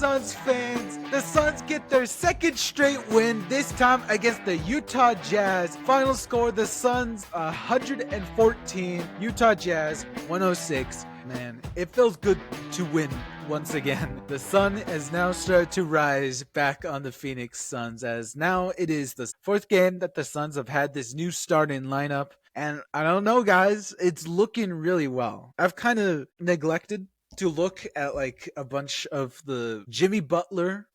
Suns fans? The Suns get their second straight win, this time against the Utah Jazz. Final score, the Suns 114, Utah Jazz 106. Man, it feels good to win once again. The sun has now started to rise back on the Phoenix Suns, as now it is the fourth game that the Suns have had this new starting lineup. And I don't know, guys, it's looking really well. I've kind of neglected to look at like a bunch of the Jimmy Butler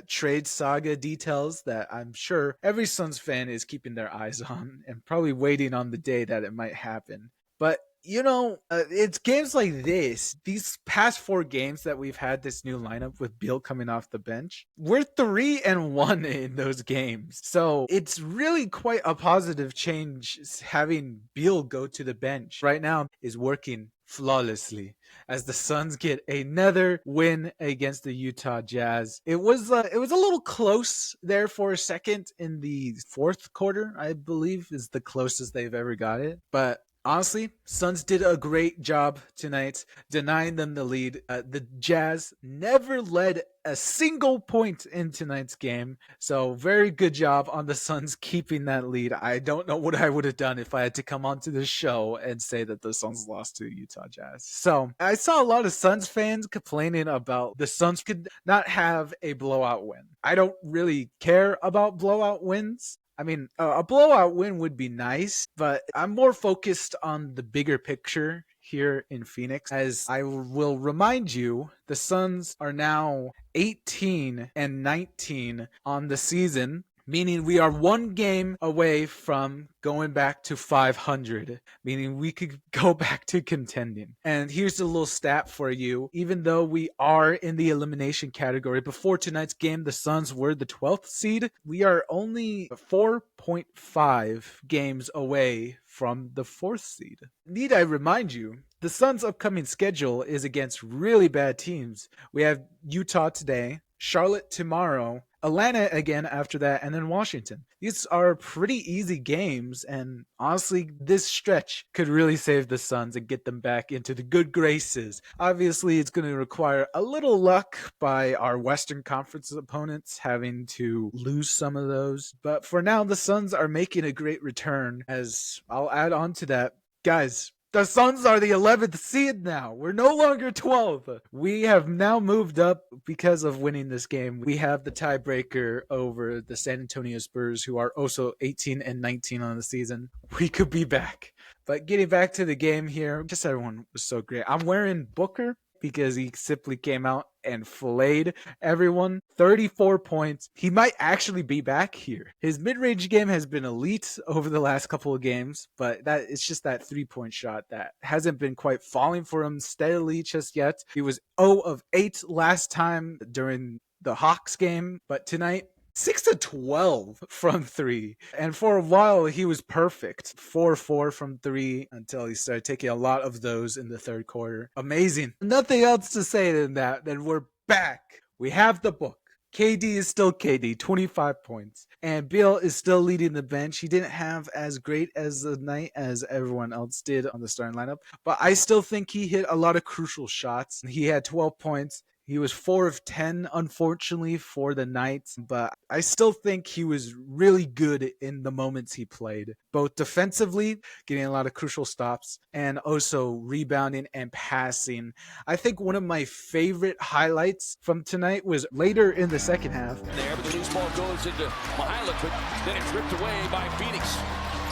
trade saga details that I'm sure every Suns fan is keeping their eyes on and probably waiting on the day that it might happen. But it's games like this, these past four games that we've had this new lineup with Beal coming off the bench, we're 3-1 in those games. So it's really quite a positive change having Beal go to the bench right now is working flawlessly as the Suns get another win against the Utah Jazz. It was a little close there for a second in the fourth quarter, I believe is the closest they've ever got it. But honestly, Suns did a great job tonight denying them the lead. The Jazz never led a single point in tonight's game. So very good job on the Suns keeping that lead. I don't know what I would have done if I had to come onto the show and say that the Suns lost to Utah Jazz. So I saw a lot of Suns fans complaining about the Suns could not have a blowout win. I don't really care about blowout wins. I mean, a blowout win would be nice, but I'm more focused on the bigger picture here in Phoenix. As I will remind you, the Suns are now 18-19 on the season, meaning we are one game away from going back to 500, meaning we could go back to contending. And here's a little stat for you. Even though we are in the elimination category, before tonight's game, the Suns were the 12th seed. We are only 4.5 games away from the 4th seed. Need I remind you, the Suns' upcoming schedule is against really bad teams. We have Utah today, Charlotte tomorrow, Atlanta again after that, and then Washington. These are pretty easy games, and honestly, this stretch could really save the Suns and get them back into the good graces. Obviously, it's going to require a little luck by our Western Conference opponents having to lose some of those. But for now, the Suns are making a great return, as I'll add on to that. Guys, the Suns are the 11th seed now. We're no longer 12. We have now moved up because of winning this game. We have the tiebreaker over the San Antonio Spurs, who are also 18-19 on the season. We could be back. But getting back to the game here, just everyone was so great. I'm wearing Booker because he simply came out and filleted everyone. 34 points. He might actually be back here. His mid-range game has been elite over the last couple of games, but it's just that 3-point shot that hasn't been quite falling for him steadily just yet. He was 0 of 8 last time during the Hawks game, but tonight 6-12 from 3. And for a while, he was perfect. 4-4 from 3 until he started taking a lot of those in the third quarter. Amazing. Nothing else to say than that. Then we're back. We have the book. KD is still KD, 25 points. And Beal is still leading the bench. He didn't have as great as a night as everyone else did on the starting lineup, but I still think he hit a lot of crucial shots. He had 12 points. He was 4 of 10, unfortunately, for the night, but I still think he was really good in the moments he played, both defensively, getting a lot of crucial stops, and also rebounding and passing. I think one of my favorite highlights from tonight was later in the second half. There, but the loose ball goes into Mykhailiuk, but then it's ripped away by Phoenix.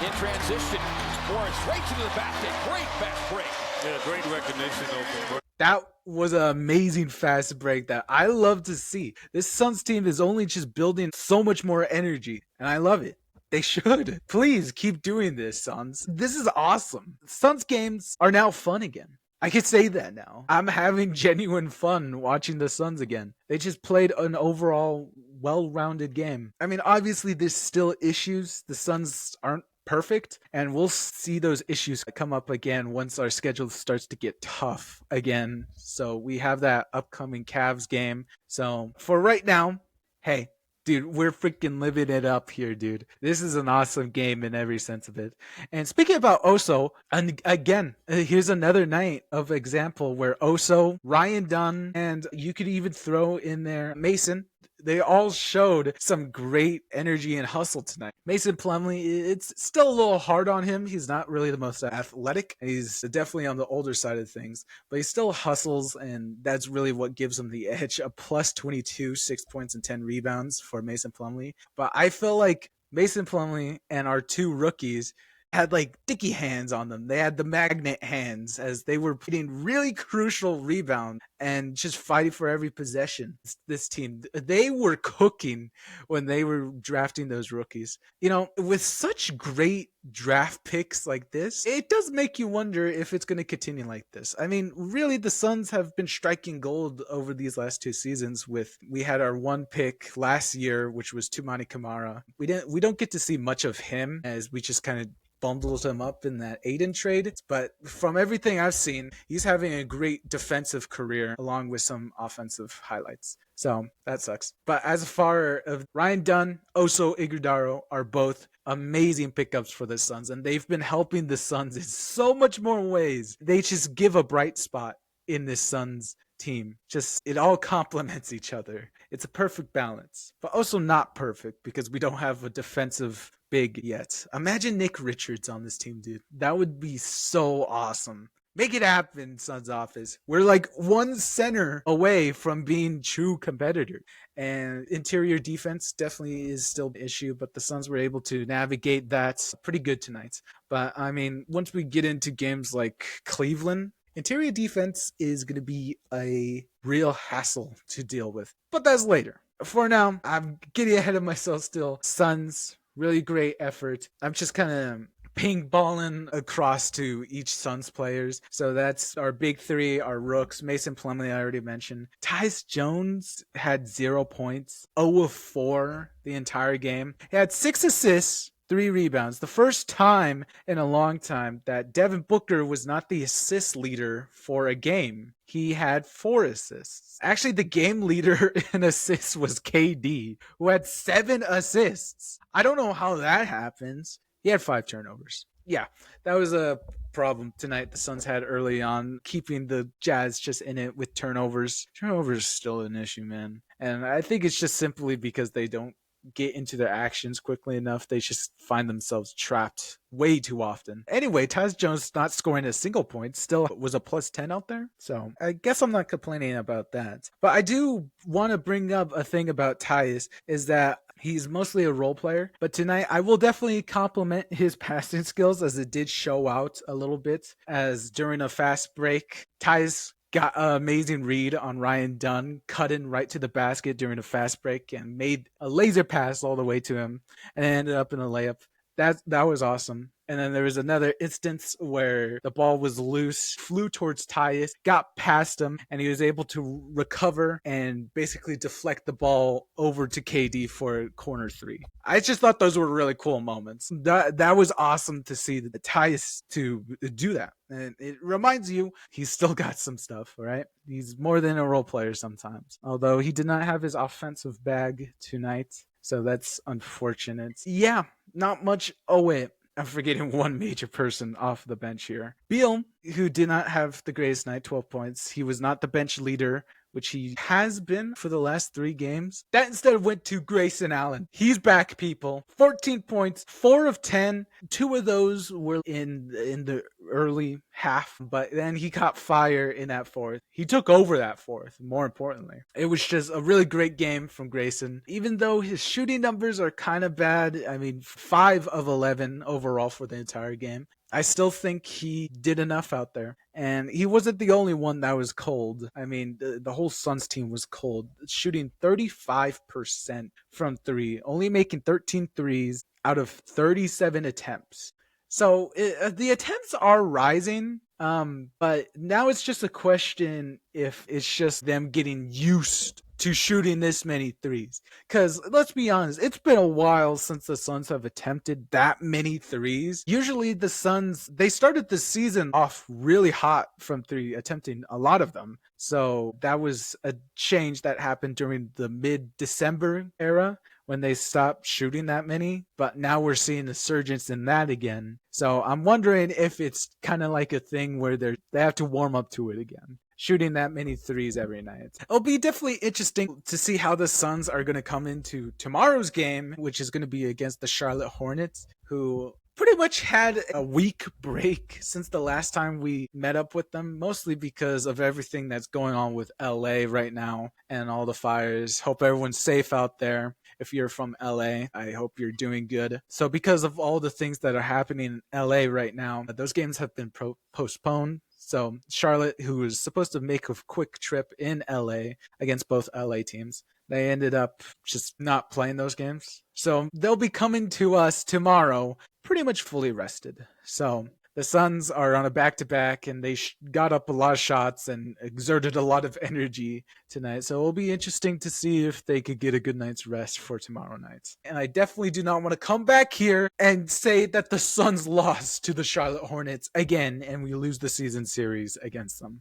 In transition, Morris right to the basket. Great fast break. Yeah, great recognition over. That was an amazing fast break that I love to see. This Suns team is only just building so much more energy, and I love it. They should. Please keep doing this, Suns. This is awesome. Suns games are now fun again. I could say that now. I'm having genuine fun watching the Suns again. They just played an overall well-rounded game. I mean, obviously there's still issues. The Suns aren't perfect, and we'll see those issues come up again once our schedule starts to get tough again. So we have that upcoming Cavs game. So for right now, hey, Dude, we're freaking living it up here, dude. This is an awesome game in every sense of it. And speaking about Oso, and again, here's another night of example where Oso, Ryan Dunn, and you could even throw in there Mason. They all showed some great energy and hustle tonight. Mason Plumlee, it's still a little hard on him. He's not really the most athletic. He's definitely on the older side of things, but he still hustles, and that's really what gives him the edge. A plus 22, 6 points and 10 rebounds for Mason Plumlee. But I feel like Mason Plumlee and our two rookies had like dicky hands on them. They had the magnet hands as they were putting really crucial rebound and just fighting for every possession. This team, they were cooking when they were drafting those rookies. You know, with such great draft picks like this, it does make you wonder if it's going to continue like this. I mean, really, the Suns have been striking gold over these last 2 seasons. We had our 1 pick last year, which was Toumani Camara. We don't get to see much of him as we just kind of bundles him up in that Aiden trade. But from everything I've seen, he's having a great defensive career along with some offensive highlights. So that sucks. But as far as Ryan Dunn, Oso Ighodaro are both amazing pickups for the Suns, and they've been helping the Suns in so much more ways. They just give a bright spot in this Suns team. Just it all complements each other. It's a perfect balance, but also not perfect because we don't have a defensive big yet. Imagine Nick Richards on this team, dude. That would be so awesome. Make it happen, Suns office. We're like 1 center away from being true competitor. And interior defense definitely is still an issue, but the Suns were able to navigate that pretty good tonight. But I mean, once we get into games like Cleveland, interior defense is going to be a real hassle to deal with. But that's later. For now, I'm getting ahead of myself still. Suns, really great effort. I'm just kind of ping balling across to each Suns players. So that's our big 3, our rooks. Mason Plumlee, I already mentioned. Tyus Jones had 0 points, 0 of 4 the entire game. He had 6 assists, 3 rebounds. The first time in a long time that Devin Booker was not the assist leader for a game. He had 4 assists. Actually, the game leader in assists was KD, who had 7 assists. I don't know how that happens. He had 5 turnovers. Yeah, that was a problem tonight the Suns had early on, keeping the Jazz just in it with turnovers. Turnovers is still an issue, man. And I think it's just simply because they don't get into their actions quickly enough. They just find themselves trapped way too often. Anyway, Tyus Jones not scoring a single point still was a plus 10 out there. So I guess I'm not complaining about that. But I do want to bring up a thing about Tyus is that he's mostly a role player, but tonight I will definitely compliment his passing skills as it did show out a little bit as during a fast break, Tyus got an amazing read on Ryan Dunn, cutting right to the basket during a fast break and made a laser pass all the way to him and ended up in a layup. That was awesome. And then there was another instance where the ball was loose, flew towards Tyus, got past him, and he was able to recover and basically deflect the ball over to KD for a corner 3. I just thought those were really cool moments. That was awesome to see the Tyus to do that. And it reminds you he's still got some stuff, right? He's more than a role player sometimes. Although he did not have his offensive bag tonight. So that's unfortunate. Yeah, not much. Oh, wait. I'm forgetting one major person off the bench here. Beal, who did not have the greatest night, 12 points. He was not the bench leader, which he has been for the last 3 games. That instead went to Grayson Allen. He's back, people. 14 points, 4 of 10. 2 of those were in the early half, but then he caught fire in that 4th. He took over that 4th, more importantly. It was just a really great game from Grayson. Even though his shooting numbers are kind of bad, I mean, 5 of 11 overall for the entire game. I still think he did enough out there. And he wasn't the only one that was cold. I mean, the whole Suns team was cold, shooting 35% from 3, only making 13 threes out of 37 attempts. So the attempts are rising, but now it's just a question if it's just them getting used to shooting this many threes. Because let's be honest, it's been a while since the Suns have attempted that many threes. Usually the Suns, they started the season off really hot from 3, attempting a lot of them. So that was a change that happened during the mid-December era when they stopped shooting that many, but now we're seeing a surge in that again. So I'm wondering if it's kind of like a thing where they have to warm up to it again, shooting that many threes every night. It'll be definitely interesting to see how the Suns are going to come into tomorrow's game, which is going to be against the Charlotte Hornets, who pretty much had a week break since the last time we met up with them, mostly because of everything that's going on with LA right now and all the fires. Hope everyone's safe out there. If you're from LA, I hope you're doing good. So because of all the things that are happening in LA right now, those games have been postponed. So Charlotte, who was supposed to make a quick trip in LA against both LA teams, they ended up just not playing those games. So they'll be coming to us tomorrow pretty much fully rested. So the Suns are on a back-to-back, and they got up a lot of shots and exerted a lot of energy tonight. So it'll be interesting to see if they could get a good night's rest for tomorrow night. And I definitely do not want to come back here and say that the Suns lost to the Charlotte Hornets again, and we lose the season series against them.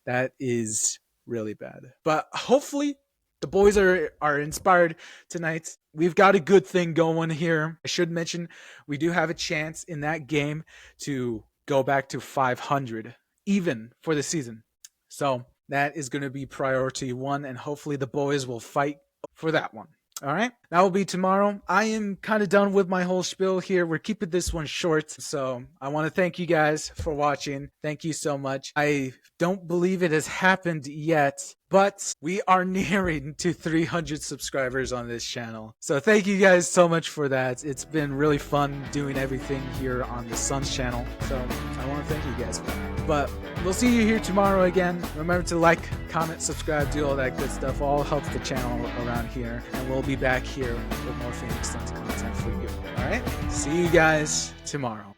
That is really bad. But hopefully the boys are inspired tonight. We've got a good thing going here. I should mention we do have a chance in that game to go back to 500 even for the season. So that is going to be priority one, and hopefully the boys will fight for that one. All right, that will be tomorrow. I am kind of done with my whole spiel here. We're keeping this one short. So I want to thank you guys for watching. Thank you so much. I don't believe it has happened yet, but we are nearing to 300 subscribers on this channel. So thank you guys so much for that. It's been really fun doing everything here on the Suns channel. So I want to thank you guys for that. But we'll see you here tomorrow again. Remember to like, comment, subscribe, do all that good stuff. All helps the channel around here. And we'll be back here with more Phoenix Suns content for you. All right? See you guys tomorrow.